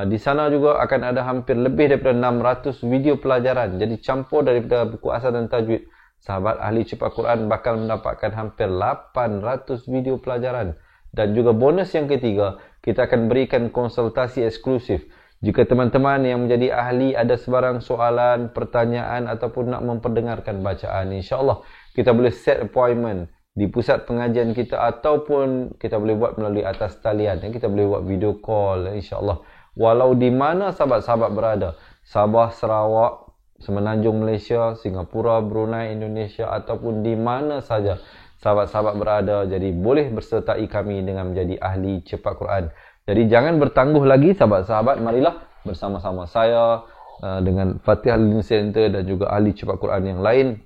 Di sana juga akan ada hampir lebih daripada 600 video pelajaran. Jadi campur daripada buku asal dan tajwid. Sahabat ahli cepat Quran bakal mendapatkan hampir 800 video pelajaran. Dan juga bonus yang ketiga, kita akan berikan konsultasi eksklusif. Jika teman-teman yang menjadi ahli ada sebarang soalan, pertanyaan ataupun nak memperdengarkan bacaan, insya-Allah kita boleh set appointment di pusat pengajian kita, ataupun kita boleh buat melalui atas talian. Kita boleh buat video call, insya-Allah. Walau di mana sahabat-sahabat berada, Sabah, Sarawak, Semenanjung Malaysia, Singapura, Brunei, Indonesia, ataupun di mana saja sahabat-sahabat berada, jadi boleh bersertai kami dengan menjadi ahli cepat Quran. Jadi jangan bertangguh lagi sahabat-sahabat, marilah bersama-sama saya dengan Fatihah Learning Center dan juga ahli cepat Quran yang lain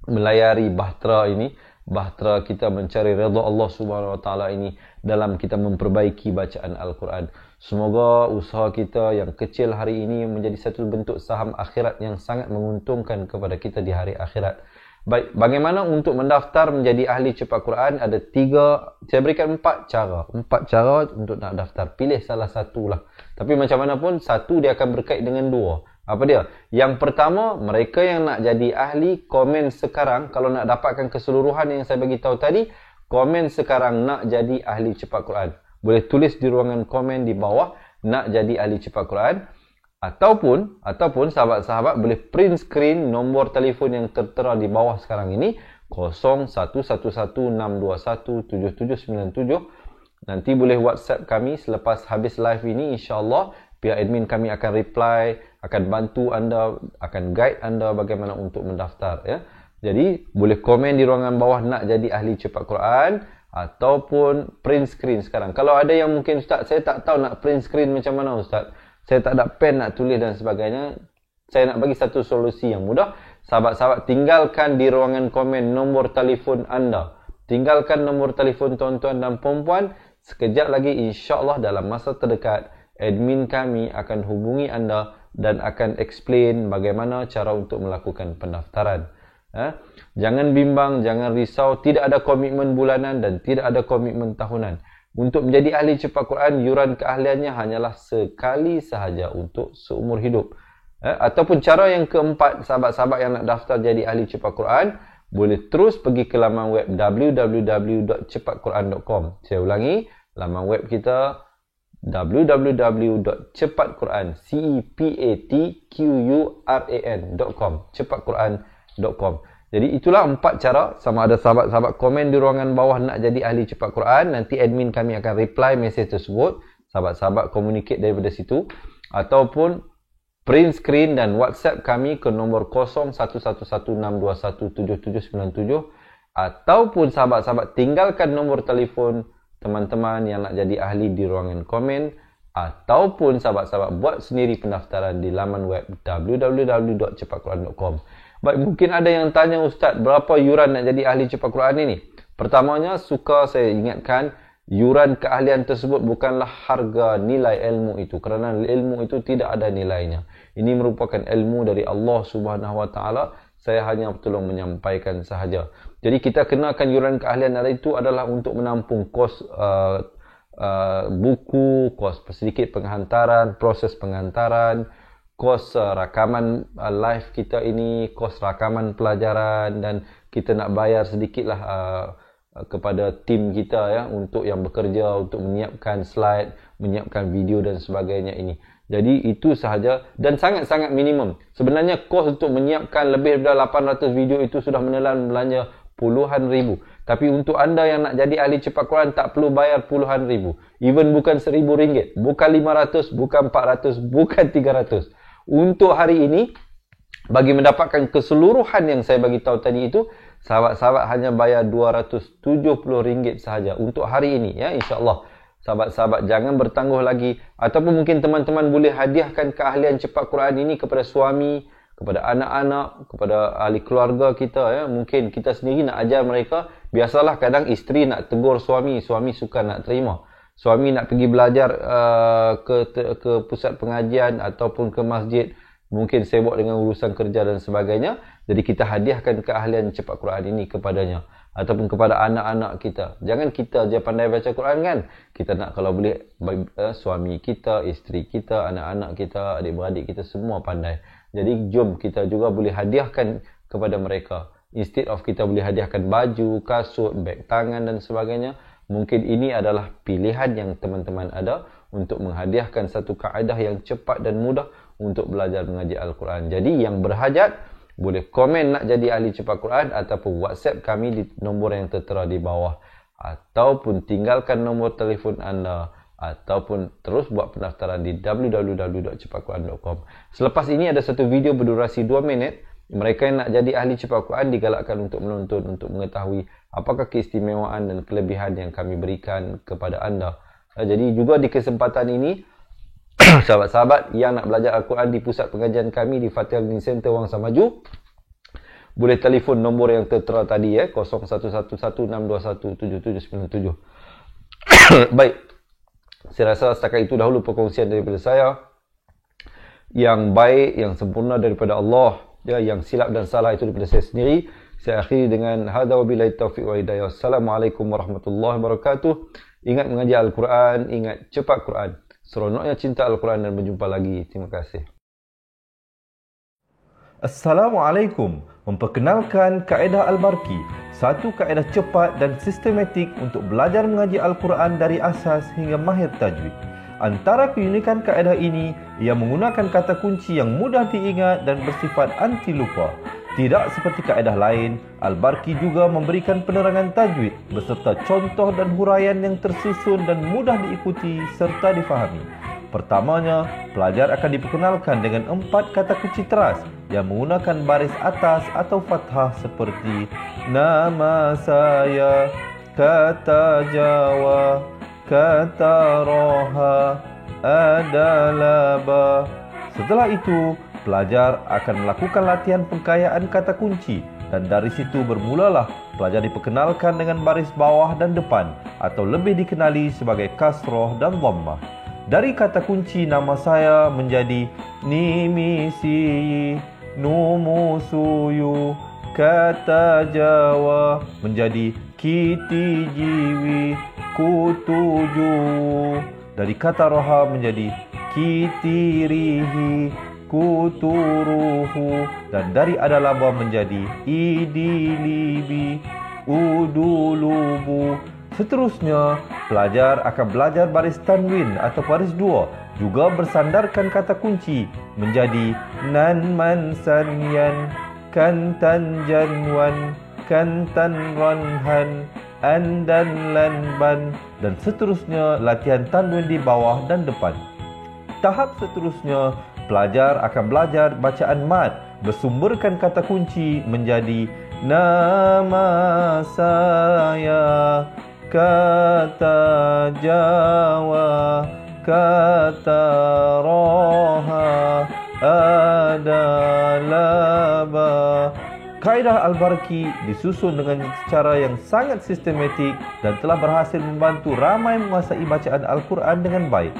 melayari bahtera ini, bahtera kita mencari redha Allah Subhanahu Wa Taala ini dalam kita memperbaiki bacaan Al-Quran. Semoga usaha kita yang kecil hari ini menjadi satu bentuk saham akhirat yang sangat menguntungkan kepada kita di hari akhirat. Baik, bagaimana untuk mendaftar menjadi ahli cepat Quran? Ada 3, saya berikan 4 cara. 4 cara untuk nak daftar. Pilih salah satu lah. Tapi macam mana pun, satu dia akan berkait dengan 2. Apa dia? Yang pertama, mereka yang nak jadi ahli, komen sekarang. Kalau nak dapatkan keseluruhan yang saya bagi tahu tadi, komen sekarang nak jadi ahli cepat Quran. Boleh tulis di ruangan komen di bawah, nak jadi ahli cepat Quran. Ataupun sahabat-sahabat boleh print screen nombor telefon yang tertera di bawah sekarang ini, 0111621797. Nanti boleh WhatsApp kami selepas habis live ini, insya-Allah. Pihak admin kami akan reply, akan bantu anda, akan guide anda bagaimana untuk mendaftar, ya. Jadi boleh komen di ruangan bawah nak jadi ahli cepat Quran, ataupun print screen sekarang. Kalau ada yang mungkin, Ustaz, saya tak tahu nak print screen macam mana, Ustaz. Saya tak ada pen nak tulis dan sebagainya. Saya nak bagi satu solusi yang mudah. Sahabat-sahabat, tinggalkan di ruangan komen nombor telefon anda. Tinggalkan nombor telefon tuan-tuan dan puan-puan. Sekejap lagi, insya-Allah dalam masa terdekat, admin kami akan hubungi anda dan akan explain bagaimana cara untuk melakukan pendaftaran. Jangan bimbang, jangan risau. Tidak ada komitmen bulanan dan tidak ada komitmen tahunan. Untuk menjadi ahli cepat Quran, yuran keahliannya hanyalah sekali sahaja untuk seumur hidup. Ataupun cara yang keempat, sahabat-sahabat yang nak daftar jadi ahli cepat Quran, boleh terus pergi ke laman web www.cepatquran.com. Saya ulangi, laman web kita www.cepatquran.com, cepatquran.com. Jadi itulah 4 cara. Sama ada sahabat-sahabat komen di ruangan bawah nak jadi ahli cepat Quran, nanti admin kami akan reply mesej tersebut. Sahabat-sahabat communicate daripada situ, ataupun print screen dan WhatsApp kami ke nombor 0111621777, ataupun sahabat-sahabat tinggalkan nombor telefon teman-teman yang nak jadi ahli di ruangan komen, ataupun sahabat-sahabat buat sendiri pendaftaran di laman web www.cepatquran.com. Baik, mungkin ada yang tanya, Ustaz, berapa yuran nak jadi ahli cepat Quran ini? Pertamanya, suka saya ingatkan, yuran keahlian tersebut bukanlah harga nilai ilmu itu, kerana ilmu itu tidak ada nilainya. Ini merupakan ilmu dari Allah Subhanahu Wa Taala. Saya hanya tolong menyampaikan sahaja. Jadi kita kenakan yuran keahlian itu adalah untuk menampung kos buku, kos sedikit penghantaran, proses penghantaran, kos rakaman live kita ini, kos rakaman pelajaran, dan kita nak bayar sedikitlah kepada tim kita ya, untuk yang bekerja untuk menyiapkan slide, menyiapkan video dan sebagainya ini. Jadi itu sahaja dan sangat-sangat minimum. Sebenarnya kos untuk menyiapkan lebih daripada 800 video itu sudah menelan belanja puluhan ribu. Tapi untuk anda yang nak jadi ahli cepat Quran, tak perlu bayar puluhan ribu. Even bukan RM1,000, bukan 500, bukan 400, bukan 300. Untuk hari ini, bagi mendapatkan keseluruhan yang saya bagi tahu tadi itu, sahabat-sahabat hanya bayar RM270 sahaja untuk hari ini ya, insya-Allah. Sahabat-sahabat jangan bertangguh lagi, ataupun mungkin teman-teman boleh hadiahkan keahlian cepat Quran ini kepada suami, kepada anak-anak, kepada ahli keluarga kita ya. Mungkin kita sendiri nak ajar mereka. Biasalah kadang isteri nak tegur suami, suami suka nak terima. Suami nak pergi belajar ke pusat pengajian ataupun ke masjid, mungkin sibuk dengan urusan kerja dan sebagainya. Jadi kita hadiahkan keahlian cepat Quran ini kepadanya, ataupun kepada anak-anak kita. Jangan kita je pandai baca Quran kan. Kita nak kalau boleh suami kita, isteri kita, anak-anak kita, adik-beradik kita semua pandai. Jadi jom kita juga boleh hadiahkan kepada mereka. Instead of kita boleh hadiahkan baju, kasut, beg tangan dan sebagainya. Mungkin ini adalah pilihan yang teman-teman ada untuk menghadiahkan satu kaedah yang cepat dan mudah untuk belajar mengaji Al-Quran. Jadi yang berhajat boleh komen nak jadi ahli cepat Quran, ataupun WhatsApp kami di nombor yang tertera di bawah, ataupun tinggalkan nombor telefon anda, ataupun terus buat pendaftaran di www.cepatquran.com. Selepas ini ada satu video berdurasi 2 minit. Mereka yang nak jadi ahli cepat Quran digalakkan untuk menonton, untuk mengetahui apakah keistimewaan dan kelebihan yang kami berikan kepada anda. Jadi juga di kesempatan ini, sahabat-sahabat yang nak belajar Al-Quran di pusat pengajian kami di Fatihah Learning Center Wangsa Maju, boleh telefon nombor yang tertera tadi ya, 0111-621-7797. Baik, saya rasa setakat itu dahulu perkongsian daripada saya. Yang baik, yang sempurna daripada Allah, ya, yang silap dan salah itu daripada saya sendiri. Saya akhiri dengan hadza wabillahi taufiq wa hidayah. Assalamualaikum warahmatullahi wabarakatuh. Ingat mengaji Al-Quran, ingat cepat Quran. Seronoknya cinta Al-Quran, dan berjumpa lagi. Terima kasih. Assalamualaikum. Memperkenalkan kaedah Al-Barki, satu kaedah cepat dan sistematik untuk belajar mengaji Al-Quran dari asas hingga mahir tajwid. Antara keunikan kaedah ini, ia menggunakan kata kunci yang mudah diingat dan bersifat anti lupa. Tidak seperti kaedah lain, Al-Barki juga memberikan penerangan tajwid beserta contoh dan huraian yang tersusun dan mudah diikuti serta difahami. Pertamanya, pelajar akan diperkenalkan dengan 4 kata kunci teras yang menggunakan baris atas atau fathah seperti nama saya, kata Jawa, kata Roha, adalah ba. Setelah itu, pelajar akan melakukan latihan pengkayaan kata kunci, dan dari situ bermulalah pelajar diperkenalkan dengan baris bawah dan depan, atau lebih dikenali sebagai kasroh dan dhammah. Dari kata kunci nama saya menjadi nimisi, numusuyu, kata Jawa menjadi kiti jiwi, kutuju. Dari kata roha menjadi kitirihi, kuturuhu, dan dari adalaba menjadi idilibi, udulubu. Seterusnya, pelajar akan belajar baris tanwin atau baris dua, juga bersandarkan kata kunci menjadi nan man sanyan, kan tan janwan, kan tan ranhan, an dan lan ban, dan seterusnya latihan tanwin di bawah dan depan. Tahap seterusnya, pelajar akan belajar bacaan mad, bersumberkan kata kunci menjadi nama saya, kata Jawa, kata roha, adalaba. Kaedah Al-Barki disusun dengan cara yang sangat sistematik dan telah berhasil membantu ramai menguasai bacaan Al-Quran dengan baik.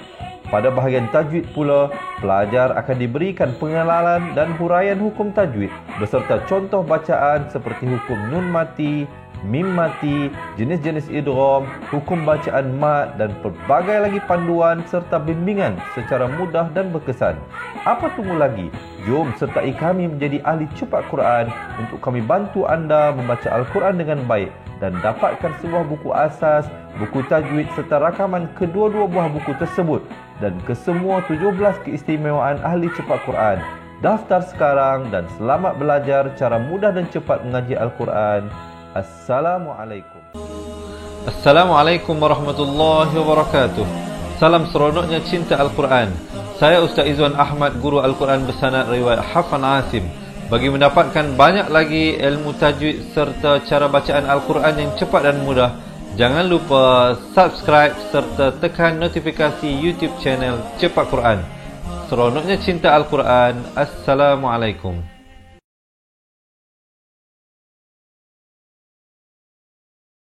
Pada bahagian tajwid pula, pelajar akan diberikan pengenalan dan huraian hukum tajwid beserta contoh bacaan seperti hukum nun mati, mim mati, jenis-jenis idgham, hukum bacaan mad dan pelbagai lagi panduan serta bimbingan secara mudah dan berkesan. Apa tunggu lagi? Jom sertai kami menjadi ahli cepat Quran untuk kami bantu anda membaca Al-Quran dengan baik dan dapatkan sebuah buku asas, buku tajwid serta rakaman kedua-dua buah buku tersebut dan kesemua 17 keistimewaan ahli cepat Quran. Daftar sekarang dan selamat belajar cara mudah dan cepat mengaji Al-Quran. Assalamualaikum. Assalamualaikum warahmatullahi wabarakatuh. Salam seronoknya cinta Al-Quran. Saya Ustaz Izwan Ahmad, guru Al-Quran bersanad riwayat Hafan Asim. Bagi mendapatkan banyak lagi ilmu tajwid serta cara bacaan Al-Quran yang cepat dan mudah, jangan lupa subscribe serta tekan notifikasi YouTube channel Cepat Quran. Seronoknya cinta Al-Quran. Assalamualaikum.